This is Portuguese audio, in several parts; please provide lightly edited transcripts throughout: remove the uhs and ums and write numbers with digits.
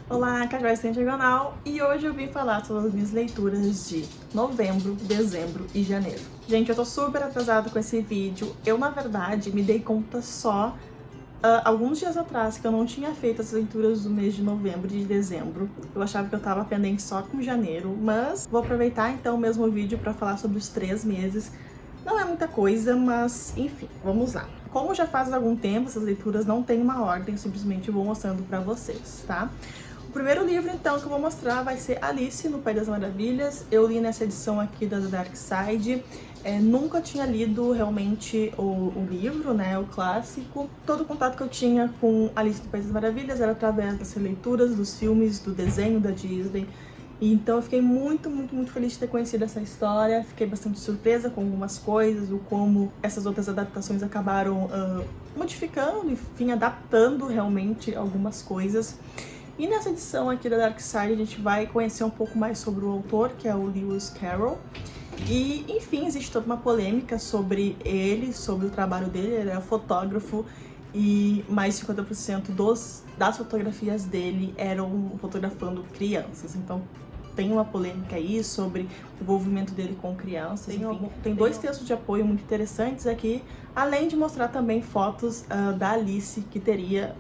Olá, Cajóis Diagonal, e hoje eu vim falar sobre as minhas leituras de novembro, dezembro e janeiro. Gente, eu tô super atrasada com esse vídeo. Eu, na verdade, me dei conta só alguns dias atrás que eu não tinha feito as leituras do mês de novembro e de dezembro. Eu achava que eu tava pendente só com janeiro, mas vou aproveitar então o mesmo vídeo pra falar sobre os 3 meses. Não é muita coisa, mas enfim, vamos lá. Como já faz algum tempo, essas leituras não têm uma ordem, simplesmente vou mostrando pra vocês, tá? O primeiro livro, então, que eu vou mostrar vai ser Alice no País das Maravilhas. Eu li nessa edição aqui da Dark Side. Nunca tinha lido realmente o livro, né, o clássico. Todo o contato que eu tinha com Alice no País das Maravilhas era através das leituras, dos filmes, do desenho da Disney. E então eu fiquei muito feliz de ter conhecido essa história. Fiquei bastante surpresa com algumas coisas, o como essas outras adaptações acabaram modificando, enfim, adaptando realmente algumas coisas. E nessa edição aqui da Dark Side a gente vai conhecer um pouco mais sobre o autor, que é o Lewis Carroll. E, enfim, existe toda uma polêmica sobre ele, sobre o trabalho dele. Ele é fotógrafo e mais de 50% das fotografias dele eram fotografando crianças. Então tem uma polêmica aí sobre o envolvimento dele com crianças. Tem dois textos de apoio muito interessantes aqui, além de mostrar também fotos da Alice, que teria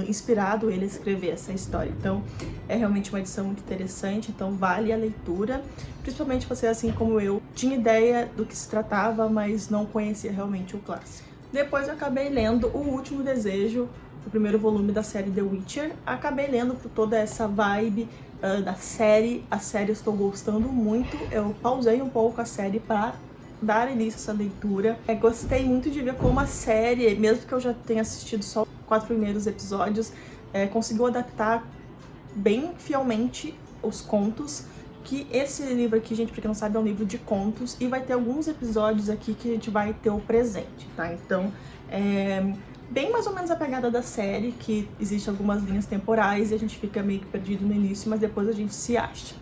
inspirado ele a escrever essa história. Então é realmente uma edição muito interessante, então vale a leitura, principalmente você, assim como eu, tinha ideia do que se tratava, mas não conhecia realmente o clássico. Depois eu acabei lendo O Último Desejo, o primeiro volume da série The Witcher. Acabei lendo por toda essa vibe da série. A série eu estou gostando muito. Eu pausei um pouco a série para dar início a essa leitura. Gostei muito de ver como a série, mesmo que eu já tenha assistido só os 4 primeiros episódios, conseguiu adaptar bem fielmente os contos. Que esse livro aqui, gente, pra quem não sabe, é um livro de contos, e vai ter alguns episódios aqui que a gente vai ter o presente, tá? Então, bem mais ou menos a pegada da série, que existe algumas linhas temporais e a gente fica meio que perdido no início, mas depois a gente se acha.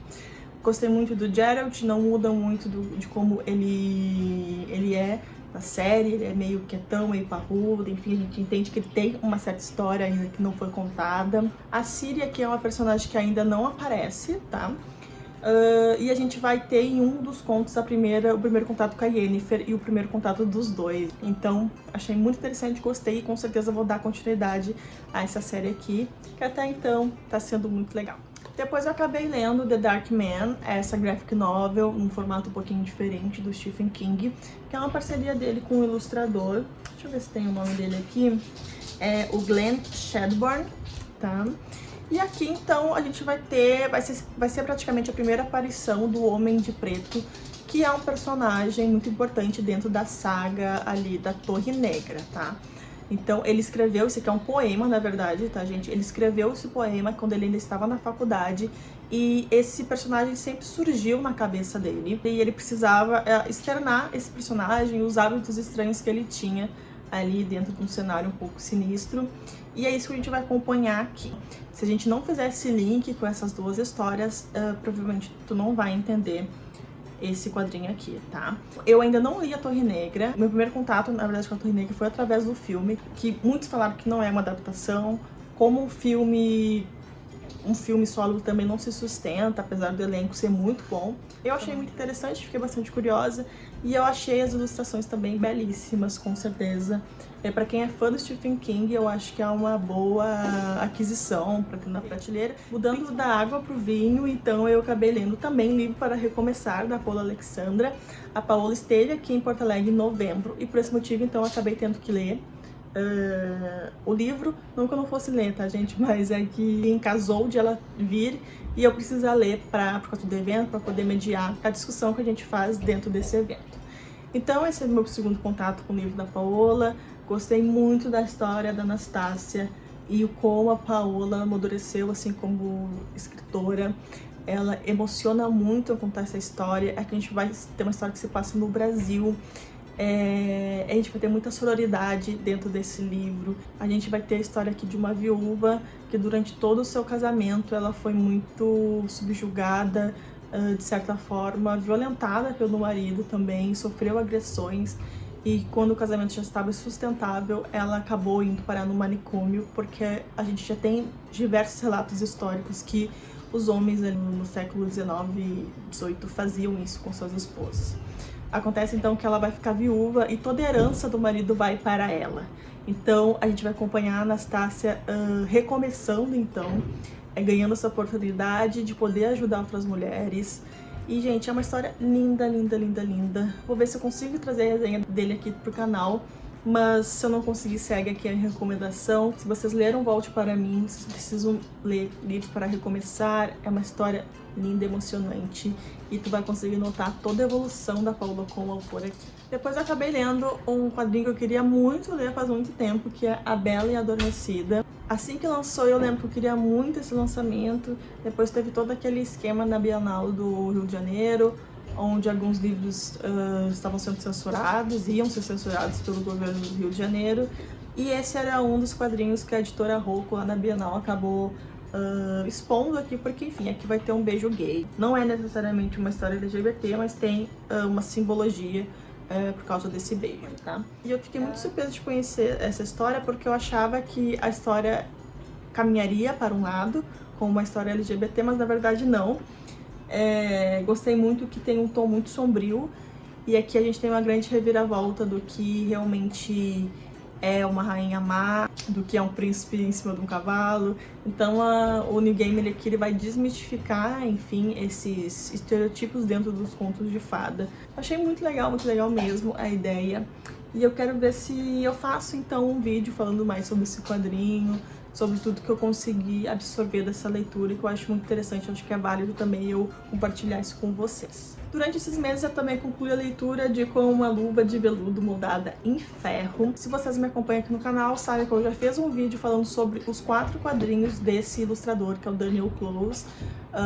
Gostei muito do Geralt, não muda muito de como ele é na série. Ele é meio quietão, meio parrudo, enfim, a gente entende que ele tem uma certa história ainda que não foi contada. A Ciri aqui é uma personagem que ainda não aparece, tá? E a gente vai ter em um dos contos o primeiro contato com a Yennefer e o primeiro contato dos dois. Então, achei muito interessante, gostei, e com certeza vou dar continuidade a essa série aqui, que até então tá sendo muito legal. Depois eu acabei lendo The Dark Man, essa graphic novel, num formato um pouquinho diferente do Stephen King, que é uma parceria dele com um ilustrador. Deixa eu ver se tem o nome dele aqui. É o Glenn Shadbourne, tá? E aqui, então, a gente vai ser praticamente a primeira aparição do Homem de Preto, que é um personagem muito importante dentro da saga ali da Torre Negra, tá? Então, ele escreveu, isso aqui é um poema, na verdade, tá, gente? Ele escreveu esse poema quando ele ainda estava na faculdade, e esse personagem sempre surgiu na cabeça dele, e ele precisava externar esse personagem, os hábitos estranhos que ele tinha ali dentro de um cenário um pouco sinistro. E é isso que a gente vai acompanhar aqui. Se a gente não fizer esse link com essas duas histórias, provavelmente tu não vai entender esse quadrinho aqui, tá? Eu ainda não li a Torre Negra. Meu primeiro contato, na verdade, com a Torre Negra foi através do filme, que muitos falaram que não é uma adaptação. Como um filme solo também não se sustenta, apesar do elenco ser muito bom. Eu achei muito interessante, fiquei bastante curiosa, e eu achei as ilustrações também belíssimas, com certeza. Pra quem é fã do Stephen King, eu acho que é uma boa aquisição para ter na prateleira. Mudando da água pro vinho, então eu acabei lendo também Livro para Recomeçar, da Paula Alexandra. A Paola esteve aqui em Porto Alegre em novembro, e por esse motivo, então, eu acabei tendo que ler o livro. Não que eu não fosse ler, tá, gente? Mas é que encasou de ela vir e eu precisar ler por causa do evento, para poder mediar a discussão que a gente faz dentro desse evento. Então, esse é o meu segundo contato com o livro da Paola. Gostei muito da história da Anastácia e como a Paola amadureceu, assim, como escritora. Ela emociona muito ao contar essa história. Aqui a gente vai ter uma história que se passa no Brasil. A gente vai ter muita sororidade dentro desse livro. A gente vai ter a história aqui de uma viúva que durante todo o seu casamento ela foi muito subjugada, de certa forma violentada pelo marido também, sofreu agressões. e quando o casamento já estava sustentável, ela acabou indo parar no manicômio, porque a gente já tem diversos relatos históricos que os homens ali no século XIX e XVIII faziam isso com suas esposas. Acontece então que ela vai ficar viúva e toda a herança do marido vai para ela. Então a gente vai acompanhar a Anastácia recomeçando então, ganhando essa oportunidade de poder ajudar outras mulheres. E, gente, é uma história linda, linda, linda, linda. Vou ver se eu consigo trazer a resenha dele aqui pro canal, mas se eu não conseguir, segue aqui a recomendação. Se vocês leram Volte Para Mim, vocês precisam ler Livros para Recomeçar. É uma história linda, emocionante, e tu vai conseguir notar toda a evolução da Paula como autora aqui. Depois eu acabei lendo um quadrinho que eu queria muito ler faz muito tempo, que é A Bela e a Adormecida. Assim que lançou, eu lembro que eu queria muito esse lançamento. Depois teve todo aquele esquema na Bienal do Rio de Janeiro, onde alguns livros estavam sendo censurados, iam ser censurados pelo governo do Rio de Janeiro. E esse era um dos quadrinhos que a editora Rocco lá na Bienal acabou expondo aqui, porque, enfim, aqui vai ter um beijo gay. Não é necessariamente uma história LGBT, mas tem uma simbologia por causa desse beijo, tá? E eu fiquei muito surpresa de conhecer essa história, porque eu achava que a história caminharia para um lado, com uma história LGBT, mas na verdade não. Gostei muito que tem um tom muito sombrio, e aqui a gente tem uma grande reviravolta do que realmente é uma rainha má, do que é um príncipe em cima de um cavalo. Então o Neil Gaiman aqui ele vai desmistificar, enfim, esses estereotipos dentro dos contos de fada. Achei muito legal mesmo a ideia. E eu quero ver se eu faço então um vídeo falando mais sobre esse quadrinho, sobre tudo que eu consegui absorver dessa leitura, que eu acho muito interessante. Eu acho que é válido também eu compartilhar isso com vocês. Durante esses meses eu também concluí a leitura de Com uma Luva de Veludo Moldada em Ferro. Se vocês me acompanham aqui no canal, sabem que eu já fiz um vídeo falando sobre os 4 quadrinhos desse ilustrador, que é o Daniel Close.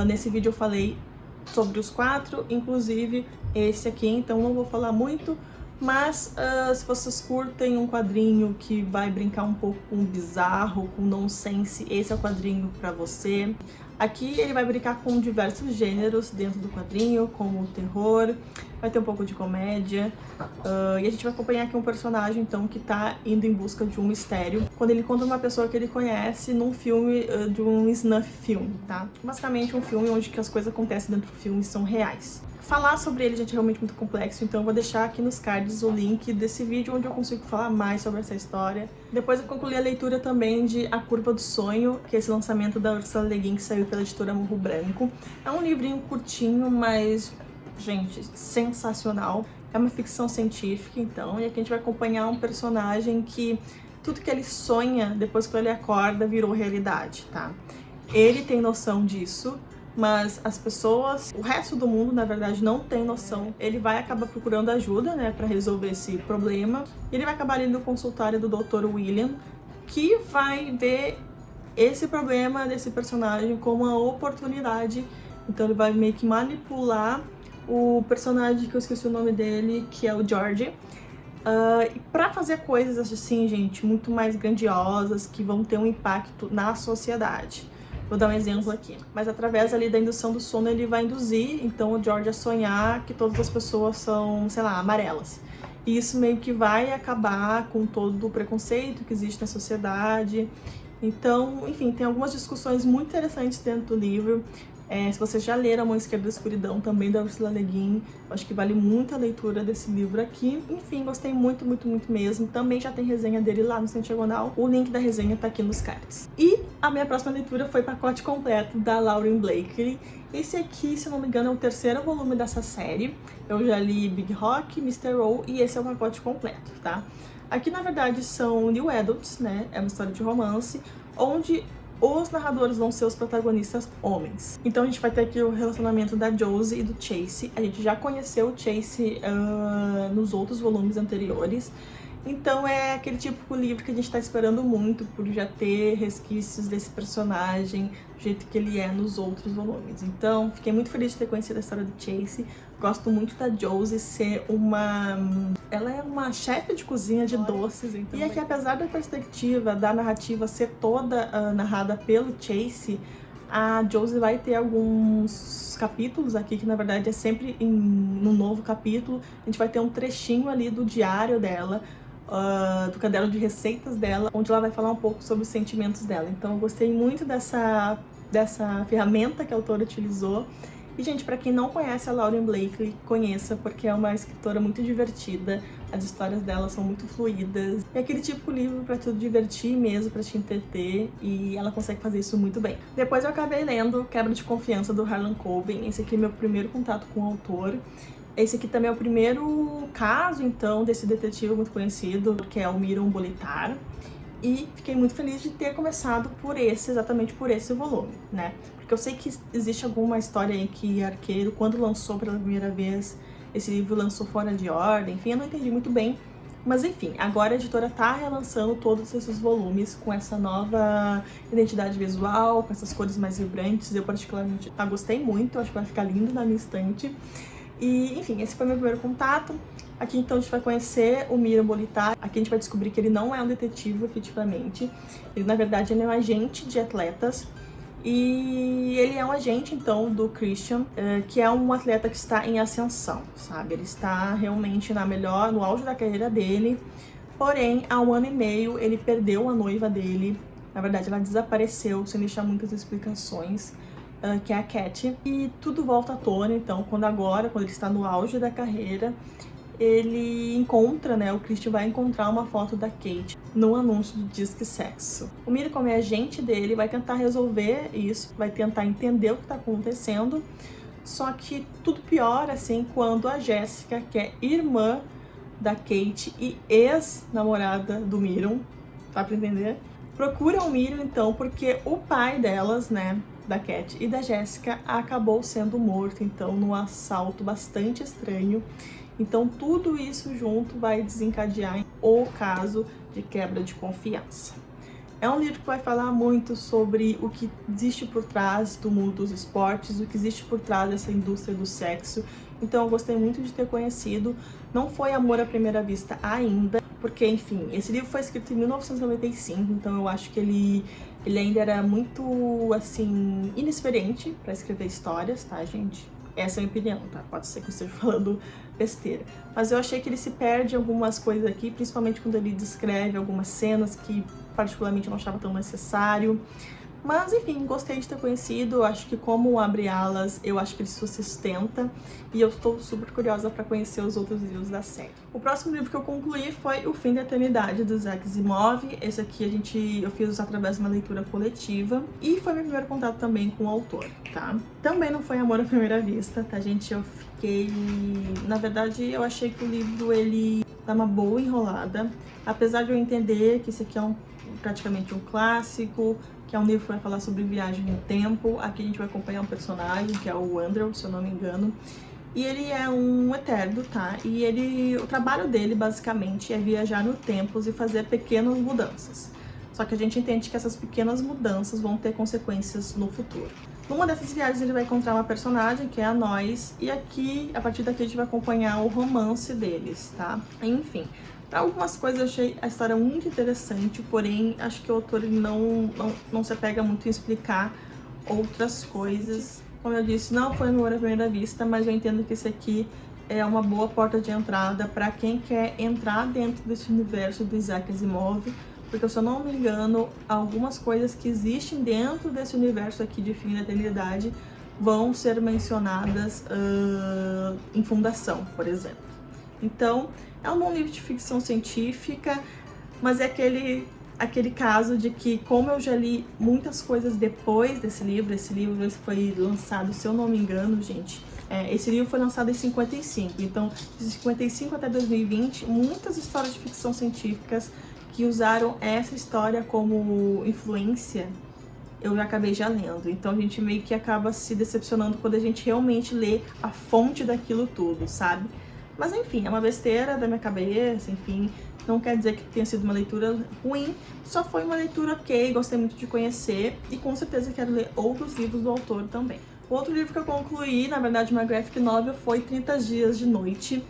Nesse vídeo eu falei sobre os 4, inclusive esse aqui, então não vou falar muito. Mas se vocês curtem um quadrinho que vai brincar um pouco com bizarro, com nonsense, esse é o quadrinho pra você. Aqui ele vai brincar com diversos gêneros dentro do quadrinho, como o terror, vai ter um pouco de comédia. E a gente vai acompanhar aqui um personagem, então, que tá indo em busca de um mistério, quando ele encontra uma pessoa que ele conhece num filme de um snuff film, tá? Basicamente um filme onde que as coisas acontecem dentro do filme são reais. Falar sobre ele, gente, é realmente muito complexo, então eu vou deixar aqui nos cards o link desse vídeo onde eu consigo falar mais sobre essa história. Depois eu concluí a leitura também de A Curva do Sonho, que é esse lançamento da Ursula Le Guin, que saiu pela editora Morro Branco. É um livrinho curtinho, mas, gente, sensacional. É uma ficção científica, então, e aqui a gente vai acompanhar um personagem que tudo que ele sonha, depois que ele acorda, virou realidade, tá? Ele tem noção disso, mas as pessoas, o resto do mundo, na verdade, não tem noção. Ele vai acabar procurando ajuda, né, para resolver esse problema. Ele vai acabar indo no consultório do Dr. William, que vai ver esse problema desse personagem como uma oportunidade. Então ele vai meio que manipular o personagem, que eu esqueci o nome dele, que é o George, para fazer coisas assim, gente, muito mais grandiosas, que vão ter um impacto na sociedade. Vou dar um exemplo aqui. Mas através ali da indução do sono, ele vai induzir, então, o George a sonhar que todas as pessoas são, sei lá, amarelas. E isso meio que vai acabar com todo o preconceito que existe na sociedade. Então, enfim, tem algumas discussões muito interessantes dentro do livro. Se vocês já leram A Mão Esquerda da Escuridão, também da Ursula Le Guin, acho que vale muito a leitura desse livro aqui. Enfim, gostei muito, muito, muito mesmo. Também já tem resenha dele lá no Centiogonal. O link da resenha tá aqui nos cards. E a minha próxima leitura foi Pacote Completo, da Lauren Blakely. Esse aqui, se eu não me engano, é o 3º volume dessa série. Eu já li Big Rock, Mr. O, e esse é o pacote completo, tá? Aqui, na verdade, são new adults, né? É uma história de romance, onde os narradores vão ser os protagonistas homens. Então a gente vai ter aqui o relacionamento da Josie e do Chase. A gente já conheceu o Chase nos outros volumes anteriores. Então é aquele típico livro que a gente tá esperando muito, por já ter resquícios desse personagem, do jeito que ele é nos outros volumes. Então, fiquei muito feliz de ter conhecido a história do Chase. Gosto muito da Josie ser uma... Ela é uma chefe de cozinha de doces. Então e é que, apesar da perspectiva da narrativa ser toda narrada pelo Chase, a Josie vai ter alguns capítulos aqui, que na verdade é sempre num novo capítulo, a gente vai ter um trechinho ali do diário dela, do caderno de receitas dela, onde ela vai falar um pouco sobre os sentimentos dela. Então eu gostei muito dessa ferramenta que a autora utilizou. E, gente, para quem não conhece a Lauren Blakely, conheça, porque é uma escritora muito divertida, as histórias dela são muito fluídas. É aquele típico livro para te divertir mesmo, para te entreter, e ela consegue fazer isso muito bem. Depois eu acabei lendo Quebra de Confiança, do Harlan Coben. Esse aqui é meu primeiro contato com o autor. Esse aqui também é o primeiro caso, então, desse detetive muito conhecido, que é o Miron Bolitar. E fiquei muito feliz de ter começado por exatamente por esse volume, né? Porque eu sei que existe alguma história em que Arqueiro, quando lançou pela primeira vez, esse livro lançou fora de ordem, enfim, eu não entendi muito bem. Mas enfim, agora a editora tá relançando todos esses volumes com essa nova identidade visual, com essas cores mais vibrantes. Eu particularmente gostei muito, acho que vai ficar lindo na minha estante. E, enfim, esse foi meu primeiro contato. Aqui, então, a gente vai conhecer o Miron Bolitar. Aqui a gente vai descobrir que ele não é um detetive, efetivamente. Ele, na verdade, ele é um agente de atletas. E ele é um agente, então, do Christian, que é um atleta que está em ascensão, sabe? Ele está realmente no auge da carreira dele. Porém, há 1 ano e meio, ele perdeu a noiva dele. Na verdade, ela desapareceu, sem deixar muitas explicações. Que é a Cat, e tudo volta à tona, então, quando ele está no auge da carreira, ele encontra, né, o Christian vai encontrar uma foto da Kate num anúncio de Disque Sexo. O Miron, como é agente dele, vai tentar resolver isso, vai tentar entender o que está acontecendo, só que tudo piora, assim, quando a Jessica, que é irmã da Kate e ex-namorada do Miron, dá pra entender? Procura o Miron, então, porque o pai delas, né, da Cat e da Jessica, acabou sendo morto, então, num assalto bastante estranho. Então, tudo isso junto vai desencadear o caso de quebra de confiança. É um livro que vai falar muito sobre o que existe por trás do mundo dos esportes, o que existe por trás dessa indústria do sexo. Então, eu gostei muito de ter conhecido. Não foi amor à primeira vista ainda, porque, enfim, esse livro foi escrito em 1995, então eu acho que ele ainda era muito, assim, inexperiente para escrever histórias, tá, gente? Essa é a minha opinião, tá? Pode ser que eu esteja falando besteira. Mas eu achei que ele se perde em algumas coisas aqui, principalmente quando ele descreve algumas cenas que particularmente eu não achava tão necessário. Mas, enfim, gostei de ter conhecido. Acho que como abre alas, eu acho que ele se sustenta. E eu estou super curiosa para conhecer os outros livros da série. O próximo livro que eu concluí foi O Fim da Eternidade, do Isaac Asimov. Esse aqui eu fiz através de uma leitura coletiva. E foi meu primeiro contato também com o autor, tá? Também não foi amor à primeira vista, tá, gente? Eu fiquei... Na verdade, eu achei que o livro, ele dá uma boa enrolada. Apesar de eu entender que esse aqui é praticamente um clássico, que é um livro que vai falar sobre viagem no tempo. Aqui a gente vai acompanhar um personagem, que é o Andrew, se eu não me engano. E ele é um eterno, tá? E o trabalho dele, basicamente, é viajar no tempo e fazer pequenas mudanças. Só que a gente entende que essas pequenas mudanças vão ter consequências no futuro. Numa dessas viagens ele vai encontrar uma personagem, que é a Noyes, e aqui, a partir daqui, a gente vai acompanhar o romance deles, tá? Enfim, para algumas coisas eu achei a história muito interessante, porém acho que o autor ele não se apega muito em explicar outras coisas. Como eu disse, não foi amor à primeira vista, mas eu entendo que esse aqui é uma boa porta de entrada para quem quer entrar dentro desse universo do Isaac Asimov, porque, se eu não me engano, algumas coisas que existem dentro desse universo aqui de Fim da Eternidade vão ser mencionadas em Fundação, por exemplo. Então, é um bom livro de ficção científica, mas é aquele caso de que, como eu já li muitas coisas depois desse livro, esse livro foi lançado, se eu não me engano, gente, esse livro foi lançado em 55, então, de 55 até 2020, muitas histórias de ficção científicas que usaram essa história como influência, eu já acabei lendo. Então a gente meio que acaba se decepcionando quando a gente realmente lê a fonte daquilo tudo, sabe? Mas enfim, é uma besteira da minha cabeça, enfim, não quer dizer que tenha sido uma leitura ruim, só foi uma leitura ok, gostei muito de conhecer e com certeza quero ler outros livros do autor também. O outro livro que eu concluí, na verdade uma graphic novel, foi 30 Dias de Noite.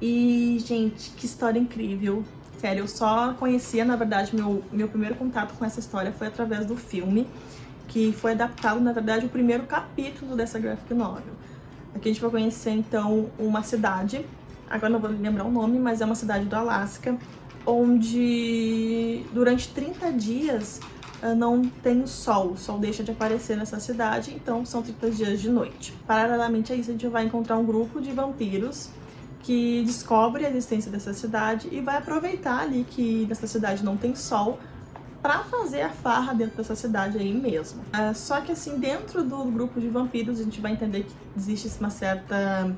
E, gente, que história incrível. Sério, eu só conhecia, na verdade, meu primeiro contato com essa história foi através do filme, que foi adaptado, na verdade, o primeiro capítulo dessa graphic novel. Aqui a gente vai conhecer, então, uma cidade, agora não vou lembrar o nome, mas é uma cidade do Alasca, onde durante 30 dias não tem o sol deixa de aparecer nessa cidade, então são 30 dias de noite. Paralelamente a isso, a gente vai encontrar um grupo de vampiros que descobre a existência dessa cidade e vai aproveitar ali que nessa cidade não tem sol para fazer a farra dentro dessa cidade aí mesmo. Só que assim, dentro do grupo de vampiros, a gente vai entender que existe uma certa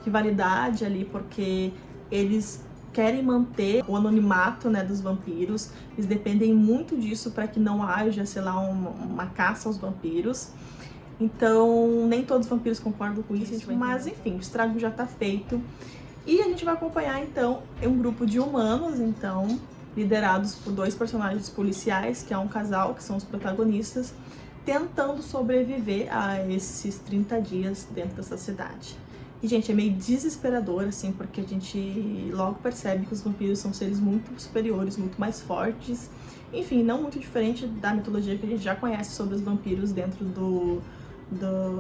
rivalidade ali, porque eles querem manter o anonimato, né, dos vampiros. Eles dependem muito disso para que não haja, sei lá, uma caça aos vampiros. Então, nem todos os vampiros concordam com isso, mas enfim, o estrago já tá feito. E a gente vai acompanhar, então, um grupo de humanos, então, liderados por 2 personagens policiais, que é um casal, que são os protagonistas, tentando sobreviver a esses 30 dias dentro dessa cidade. E, gente, é meio desesperador, assim, porque a gente logo percebe que os vampiros são seres muito superiores, muito mais fortes. Enfim, não muito diferente da mitologia que a gente já conhece sobre os vampiros dentro do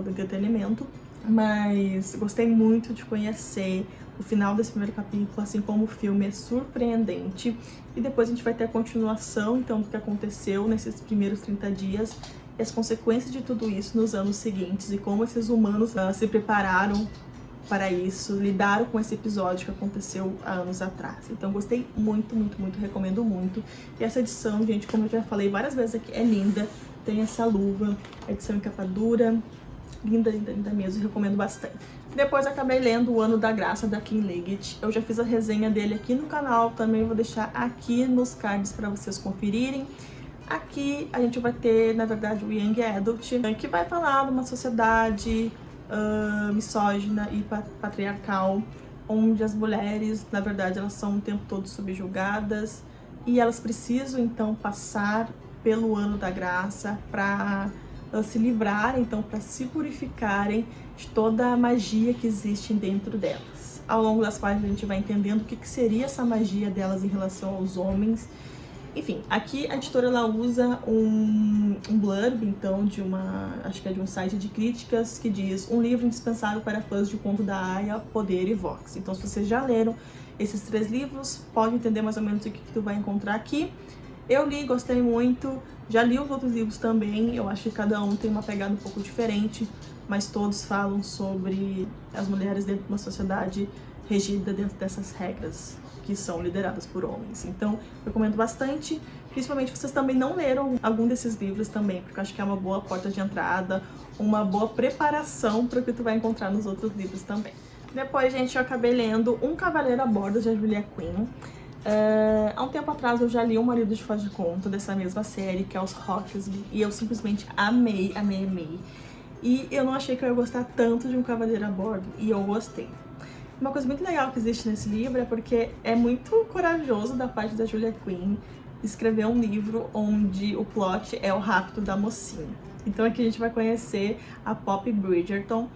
entretenimento. Mas gostei muito de conhecer o final desse primeiro capítulo, assim como o filme é surpreendente. E depois a gente vai ter a continuação, então, do que aconteceu nesses primeiros 30 dias e as consequências de tudo isso nos anos seguintes e como esses humanos se prepararam para isso, lidaram com esse episódio que aconteceu há anos atrás. Então gostei muito, muito, muito, recomendo muito. E essa edição, gente, como eu já falei várias vezes aqui, é linda. Tem essa luva, edição em capa dura, linda, linda, linda mesmo, recomendo bastante. Depois acabei lendo O Ano da Graça, da Kim Liggett. Eu já fiz a resenha dele aqui no canal, também vou deixar aqui nos cards para vocês conferirem. Aqui a gente vai ter, na verdade, o Young Adult, que vai falar de uma sociedade misógina e patriarcal, onde as mulheres, na verdade, elas são o tempo todo subjugadas e elas precisam, então, passar pelo Ano da Graça para se livrarem, então, para se purificarem de toda a magia que existe dentro delas. Ao longo das páginas a gente vai entendendo o que seria essa magia delas em relação aos homens. Enfim, aqui a editora ela usa um blurb, então, acho que é de um site de críticas, que diz: um livro indispensável para fãs de Conto da Aia, Poder e Vox. Então, se vocês já leram esses 3 livros, pode entender mais ou menos o que tu vai encontrar aqui. Eu li, gostei muito, já li os outros livros também, eu acho que cada um tem uma pegada um pouco diferente, mas todos falam sobre as mulheres dentro de uma sociedade regida dentro dessas regras que são lideradas por homens. Então, eu recomendo bastante, principalmente se vocês também não leram algum desses livros também, porque eu acho que é uma boa porta de entrada, uma boa preparação para o que tu vai encontrar nos outros livros também. Depois, gente, eu acabei lendo Um Cavaleiro a Bordo, de Julia Quinn. Há um tempo atrás eu já li O Marido de Faz de Conta, dessa mesma série, que é os Hawksby, e eu simplesmente amei, amei, amei. E eu não achei que eu ia gostar tanto de Um Cavaleiro a Bordo, e eu gostei. Uma coisa muito legal que existe nesse livro é porque é muito corajoso da parte da Julia Quinn escrever um livro onde o plot é o rapto da mocinha. Então aqui a gente vai conhecer a Poppy Bridgerton.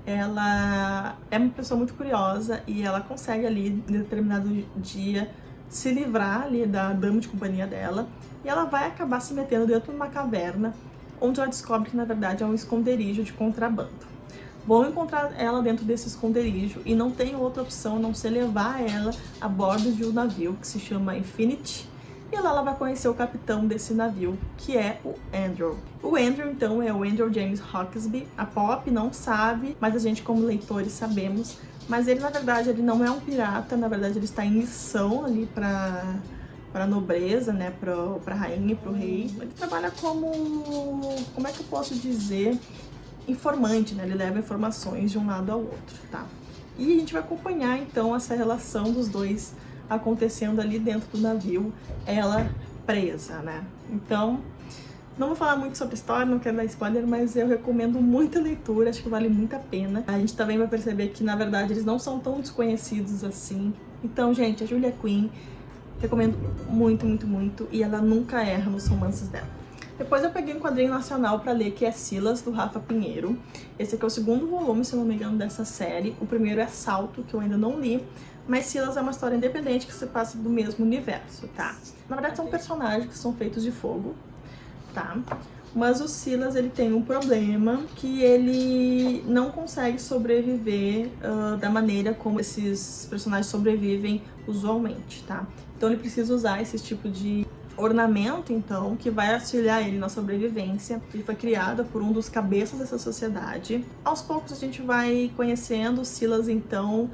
Ela é uma pessoa muito curiosa e ela consegue ali, em determinado dia, se livrar ali da dama de companhia dela, e ela vai acabar se metendo dentro de uma caverna, onde ela descobre que na verdade é um esconderijo de contrabando. Vão encontrar ela dentro desse esconderijo e não tem outra opção a não ser levar ela a bordo de um navio que se chama Infinity, e lá ela vai conhecer o capitão desse navio, que é o Andrew. O Andrew, então, é o Andrew James Hawksby. A Pop não sabe, mas a gente como leitores sabemos. Mas ele, na verdade, ele não é um pirata, na verdade ele está em missão ali para nobreza, né, para rainha e para o rei. Ele trabalha como é que eu posso dizer, informante, né, ele leva informações de um lado ao outro, tá? E a gente vai acompanhar, então, essa relação dos dois acontecendo ali dentro do navio, ela presa, né? Então, não vou falar muito sobre a história, não quero dar spoiler, mas eu recomendo muita leitura, acho que vale muito a pena. A gente também vai perceber que, na verdade, eles não são tão desconhecidos assim. Então, gente, a Julia Quinn, recomendo muito, muito, muito, e ela nunca erra nos romances dela. Depois eu peguei um quadrinho nacional pra ler, que é Silas, do Rafa Pinheiro. Esse aqui é o 2º volume, se eu não me engano, dessa série. O primeiro é Salto, que eu ainda não li, mas Silas é uma história independente que se passa do mesmo universo, tá? Na verdade, são personagens que são feitos de fogo, tá? mas o Silas, ele tem um problema que ele não consegue sobreviver da maneira como esses personagens sobrevivem usualmente, tá? Então ele precisa usar esse tipo de ornamento, então, que vai auxiliar ele na sobrevivência. Ele foi criado por um dos cabeças dessa sociedade. Aos poucos a gente vai conhecendo o Silas, então,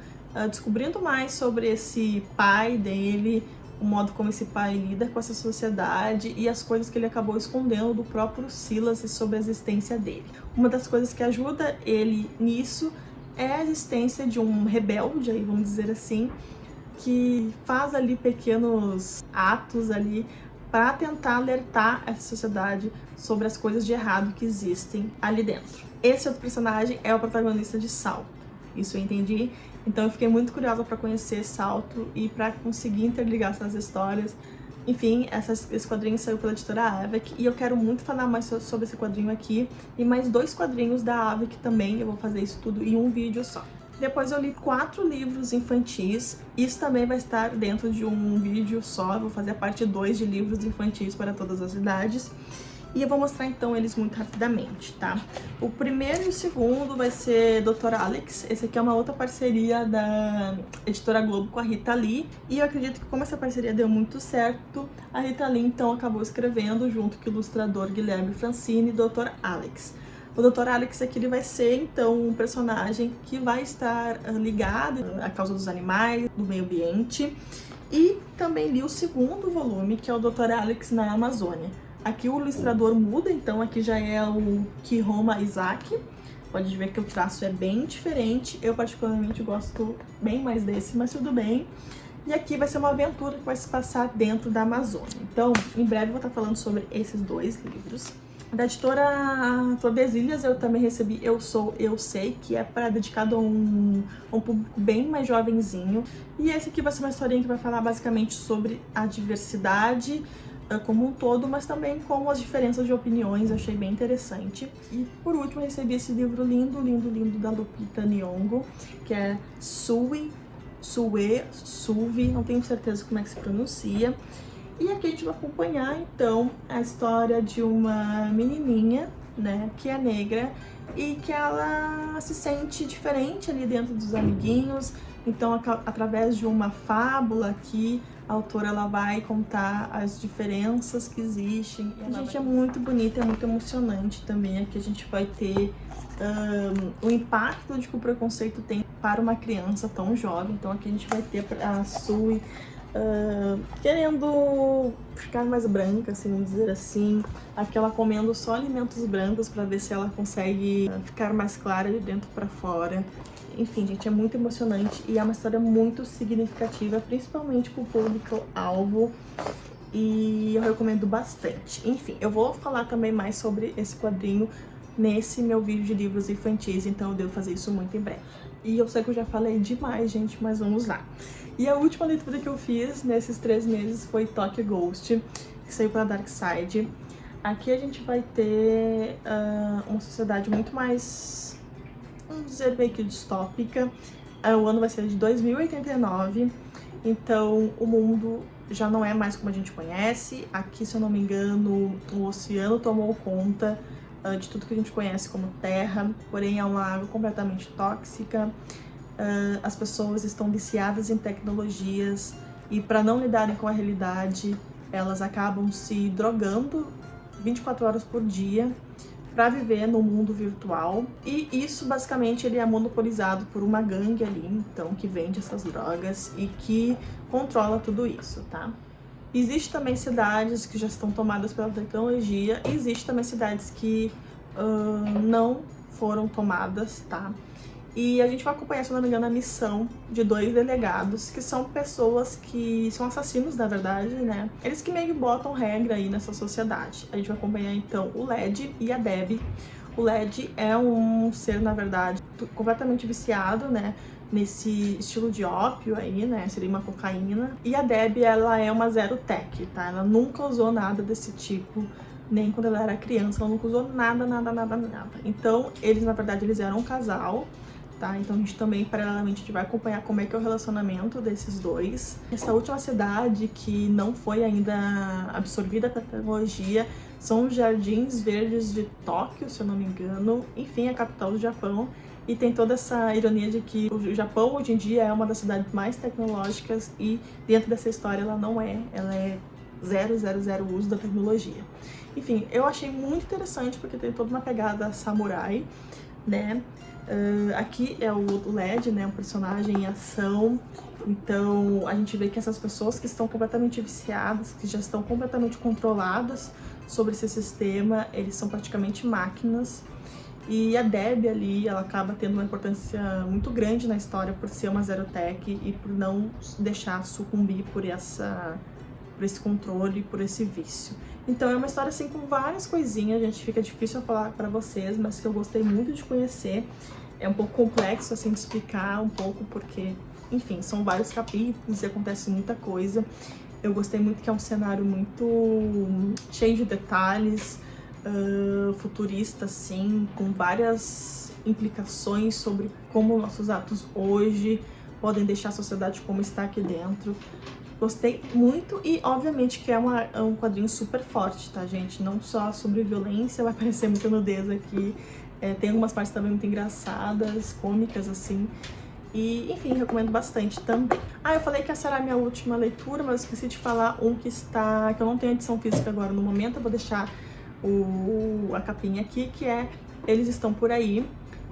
descobrindo mais sobre esse pai dele, o modo como esse pai lida com essa sociedade e as coisas que ele acabou escondendo do próprio Silas e sobre a existência dele. Uma das coisas que ajuda ele nisso é a existência de um rebelde, aí vamos dizer assim, que faz ali pequenos atos ali para tentar alertar essa sociedade sobre as coisas de errado que existem ali dentro. Esse outro personagem é o protagonista de Salto, isso eu entendi. Então eu fiquei muito curiosa para conhecer Salto e para conseguir interligar essas histórias. Enfim, esse quadrinho saiu pela editora Avec e eu quero muito falar mais sobre esse quadrinho aqui e mais 2 quadrinhos da Avec também. Eu vou fazer isso tudo em um vídeo só. Depois eu li 4 livros infantis, isso também vai estar dentro de um vídeo só, eu vou fazer a parte 2 de livros infantis para todas as idades. E eu vou mostrar então eles muito rapidamente, tá? O primeiro e o segundo vai ser Dr. Alex, esse aqui é uma outra parceria da Editora Globo com a Rita Lee. E eu acredito que como essa parceria deu muito certo, a Rita Lee então acabou escrevendo junto com o ilustrador Guilherme Francini, Dr. Alex. O Dr. Alex aqui ele vai ser, então, um personagem que vai estar ligado à causa dos animais, do meio ambiente. E também li o segundo volume, que é o Dr. Alex na Amazônia. Aqui o ilustrador muda, então aqui já é o Kiroma Isaac. Pode ver que o traço é bem diferente. Eu particularmente gosto bem mais desse, mas tudo bem. E aqui vai ser uma aventura que vai se passar dentro da Amazônia. Então, em breve eu vou estar falando sobre esses 2 livros. Da editora Tordesilhas eu também recebi Eu Sou, Eu Sei, que é dedicado a um público bem mais jovenzinho. E esse aqui vai ser uma historinha que vai falar basicamente sobre a diversidade como um todo, mas também com as diferenças de opiniões, achei bem interessante. E por último eu recebi esse livro lindo, lindo, lindo da Lupita Nyong'o, que é Suvi, não tenho certeza como é que se pronuncia. E aqui a gente vai acompanhar, então, a história de uma menininha, né, que é negra e que ela se sente diferente ali dentro dos amiguinhos. Então, através de uma fábula aqui, a autora ela vai contar as diferenças que existem. A gente é muito bonita, é muito emocionante também. Aqui a gente vai ter o impacto de que o preconceito tem para uma criança tão jovem. Então, aqui a gente vai ter a Sui querendo ficar mais branca, assim, vamos dizer assim. Aqui ela comendo só alimentos brancos para ver se ela consegue ficar mais clara de dentro para fora. Enfim, gente, é muito emocionante e é uma história muito significativa, principalmente para o público-alvo. E eu recomendo bastante. Enfim, eu vou falar também mais sobre esse quadrinho nesse meu vídeo de livros infantis, então eu devo fazer isso muito em breve. E eu sei que eu já falei demais, gente, mas vamos lá. E a última leitura que eu fiz nesses 3 meses foi Tokyo Ghost, que saiu pela Dark Side. Aqui a gente vai ter uma sociedade muito mais, vamos dizer, meio que distópica. O ano vai ser de 2089, então o mundo já não é mais como a gente conhece. Aqui, se eu não me engano, o oceano tomou conta de tudo que a gente conhece como terra, porém é uma água completamente tóxica. As pessoas estão viciadas em tecnologias e para não lidarem com a realidade, elas acabam se drogando 24 horas por dia para viver no mundo virtual. E isso basicamente ele é monopolizado por uma gangue ali, então, que vende essas drogas e que controla tudo isso, tá? Existem também cidades que já estão tomadas pela tecnologia, e existem também cidades que não foram tomadas, tá? E a gente vai acompanhar, se não me engano, a missão de 2 delegados, que são pessoas que são assassinos, na verdade, né? Eles que meio que botam regra aí nessa sociedade. A gente vai acompanhar, então, o Led e a Debbie. O Led é um ser, na verdade, completamente viciado, né? Nesse estilo de ópio aí, né? Seria uma cocaína. E a Debbie, ela é uma zero tech, tá? Ela nunca usou nada desse tipo, nem quando ela era criança, ela nunca usou nada, nada, nada, nada. Então, eles, na verdade, eles eram um casal. tá? Então a gente também, paralelamente, a gente vai acompanhar como é que é o relacionamento desses dois. Essa última cidade que não foi ainda absorvida pela tecnologia são os Jardins Verdes de Tóquio, se eu não me engano. Enfim, a capital do Japão. E tem toda essa ironia de que o Japão hoje em dia é uma das cidades mais tecnológicas e dentro dessa história ela não é. Ela é 000 uso da tecnologia. Enfim, eu achei muito interessante porque tem toda uma pegada samurai, né? Aqui é o LED, né? Um personagem em ação. Então a gente vê que essas pessoas que estão completamente viciadas, que já estão completamente controladas sobre esse sistema, eles são praticamente máquinas. E a Debbie ali, ela acaba tendo uma importância muito grande na história por ser uma Zerotech e por não deixar sucumbir por esse controle, por esse vício. Então é uma história assim com várias coisinhas, gente, fica difícil eu falar pra vocês, mas que eu gostei muito de conhecer. É um pouco complexo assim de explicar um pouco, porque, enfim, são vários capítulos e acontece muita coisa. Eu gostei muito que é um cenário muito cheio de detalhes, futurista assim, com várias implicações sobre como nossos atos hoje podem deixar a sociedade como está aqui dentro. Gostei muito e, obviamente, que é um quadrinho super forte, tá, gente? Não só sobre violência, vai aparecer muita nudez aqui. Tem algumas partes também muito engraçadas, cômicas, assim. E, enfim, recomendo bastante também. Eu falei que essa era a minha última leitura, mas eu esqueci de falar que eu não tenho edição física agora no momento. Eu vou deixar a capinha aqui, que é Eles Estão Por Aí,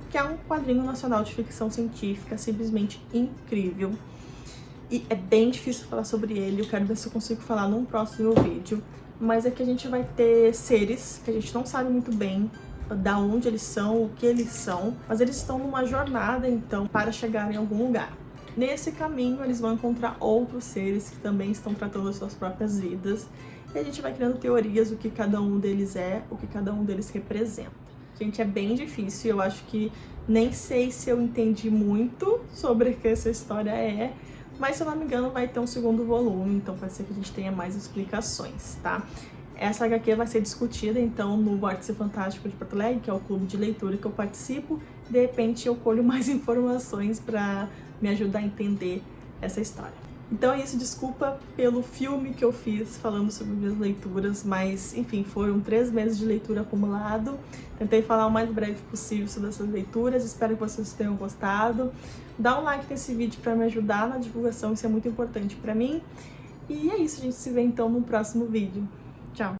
que é um quadrinho nacional de ficção científica simplesmente incrível. E é bem difícil falar sobre ele, eu quero ver se eu consigo falar num próximo vídeo. Mas é que a gente vai ter seres que a gente não sabe muito bem da onde eles são, o que eles são, mas eles estão numa jornada, então, para chegar em algum lugar. Nesse caminho, eles vão encontrar outros seres que também estão tratando as suas próprias vidas. E a gente vai criando teorias do que cada um deles é, o que cada um deles representa. Gente, é bem difícil, eu acho que nem sei se eu entendi muito sobre o que essa história é, mas se eu não me engano vai ter um segundo volume, então pode ser que a gente tenha mais explicações, tá? Essa HQ vai ser discutida então no Vórtice Fantástico de Porto Alegre, que é o clube de leitura que eu participo. De repente eu colho mais informações para me ajudar a entender essa história. Então é isso, desculpa pelo filme que eu fiz falando sobre minhas leituras, mas enfim, foram 3 meses de leitura acumulado. Tentei falar o mais breve possível sobre essas leituras, espero que vocês tenham gostado. Dá um like nesse vídeo para me ajudar na divulgação, isso é muito importante para mim. E é isso, a gente se vê então no próximo vídeo. Tchau!